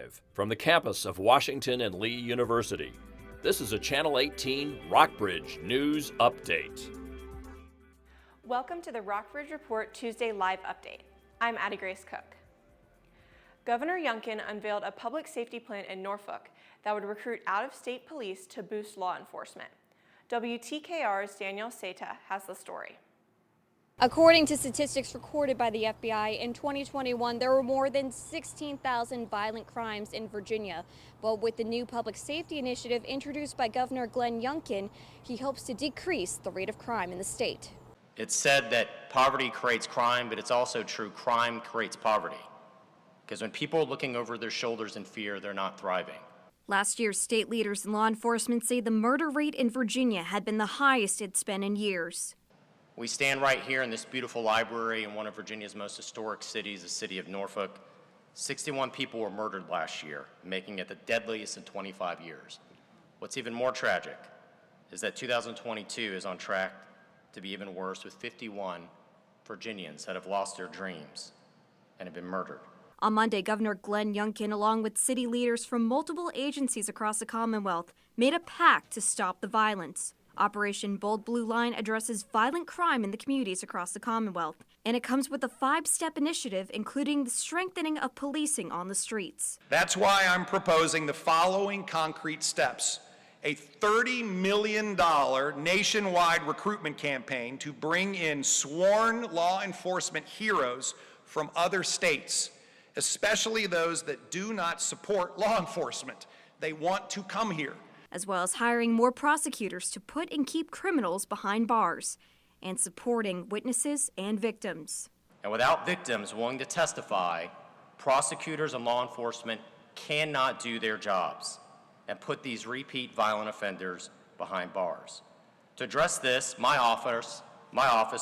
Live from the campus of Washington and Lee University. This is a Channel 18 Rockbridge News Update. Welcome to the Rockbridge Report Tuesday Live Update. I'm Addie Grace Cook. Governor Youngkin unveiled a public safety plan in Norfolk that would recruit out-of-state police to boost law enforcement. WTKR's Danielle Seta has the story. According to statistics recorded by the FBI, in 2021, there were more than 16,000 violent crimes in Virginia. But with the new public safety initiative introduced by Governor Glenn Youngkin, he hopes to decrease the rate of crime in the state. It's said that poverty creates crime, but it's also true crime creates poverty. Because when people are looking over their shoulders in fear, they're not thriving. Last year, state leaders and law enforcement say the murder rate in Virginia had been the highest it's been in years. We stand right here in this beautiful library in one of Virginia's most historic cities, the city of Norfolk. 61 people were murdered last year, making it the deadliest in 25 years. What's even more tragic is that 2022 is on track to be even worse, with 51 Virginians that have lost their dreams and have been murdered. On Monday, Governor Glenn Youngkin, along with city leaders from multiple agencies across the Commonwealth, made a pact to stop the violence. Operation Bold Blue Line addresses violent crime in the communities across the Commonwealth, and it comes with a 5-step initiative, including the strengthening of policing on the streets. That's why I'm proposing the following concrete steps. A $30 million nationwide recruitment campaign to bring in sworn law enforcement heroes from other states, especially those that do not support law enforcement. They want to come here. As well as hiring more prosecutors to put and keep criminals behind bars, and supporting witnesses and victims. And without victims willing to testify, prosecutors and law enforcement cannot do their jobs and put these repeat violent offenders behind bars. To address this, my office,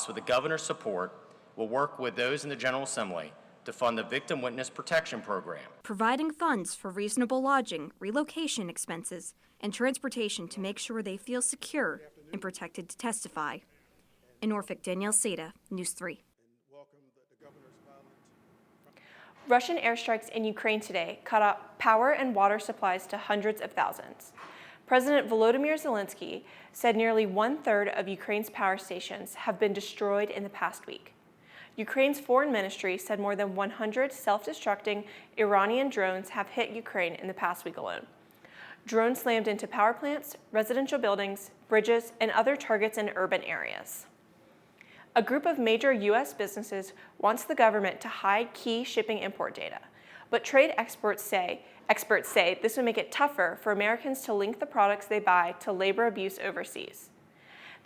with the governor's support, will work with those in the General Assembly to fund the Victim Witness Protection Program, providing funds for reasonable lodging, relocation expenses, and transportation to make sure they feel secure and protected to testify. In Norfolk, Danielle Seta, News 3. Russian airstrikes in Ukraine today cut off power and water supplies to hundreds of thousands. President Volodymyr Zelensky said nearly 1/3 of Ukraine's power stations have been destroyed in the past week. Ukraine's foreign ministry said more than 100 self-destructing Iranian drones have hit Ukraine in the past week alone. Drones slammed into power plants, residential buildings, bridges, and other targets in urban areas. A group of major U.S. businesses wants the government to hide key shipping import data, but trade experts say this would make it tougher for Americans to link the products they buy to labor abuse overseas.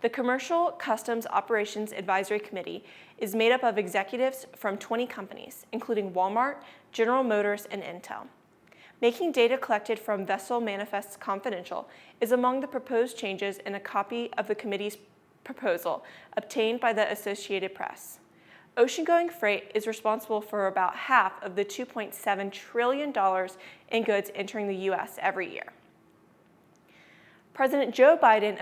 The Commercial Customs Operations Advisory Committee is made up of executives from 20 companies, including Walmart, General Motors, and Intel. Making data collected from vessel manifests confidential is among the proposed changes in a copy of the committee's proposal obtained by the Associated Press. Ocean-going freight is responsible for about half of the $2.7 trillion in goods entering the U.S. every year. President Joe Biden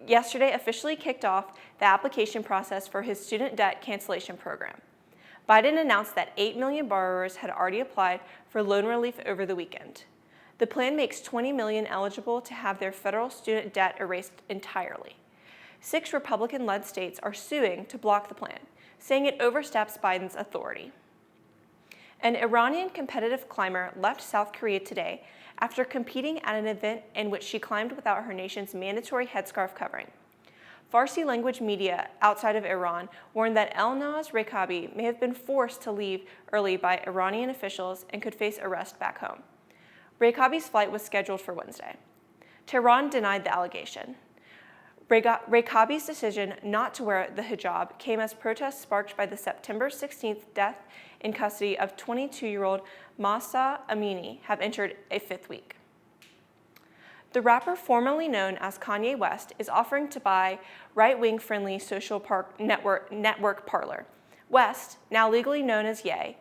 yesterday officially kicked off the application process for his student debt cancellation program. Biden announced that 8 million borrowers had already applied for loan relief over the weekend. The plan makes 20 million eligible to have their federal student debt erased entirely. 6 Republican-led states are suing to block the plan, saying it oversteps Biden's authority. An Iranian competitive climber left South Korea today after competing at an event in which she climbed without her nation's mandatory headscarf covering. Farsi language media outside of Iran warned that Elnaz Rekabi may have been forced to leave early by Iranian officials and could face arrest back home. Rekabi's flight was scheduled for Wednesday. Tehran denied the allegation. Rekabi's decision not to wear the hijab came as protests sparked by the September 16th death in custody of 22-year-old Mahsa Amini have entered a 5th week. The rapper formerly known as Kanye West is offering to buy right-wing friendly social network Parler. West, now legally known as Ye,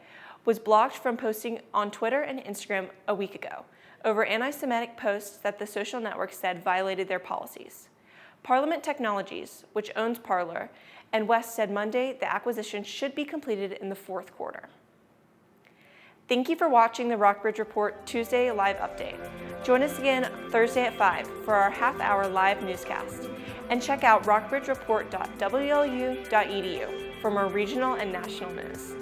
was blocked from posting on Twitter and Instagram a week ago over anti-Semitic posts that the social network said violated their policies. Parliament Technologies, which owns Parler, and West said Monday the acquisition should be completed in the 4th quarter. Thank you for watching the Rockbridge Report Tuesday live update. Join us again Thursday at 5 for our half-hour live newscast. And check out rockbridgereport.wlu.edu for more regional and national news.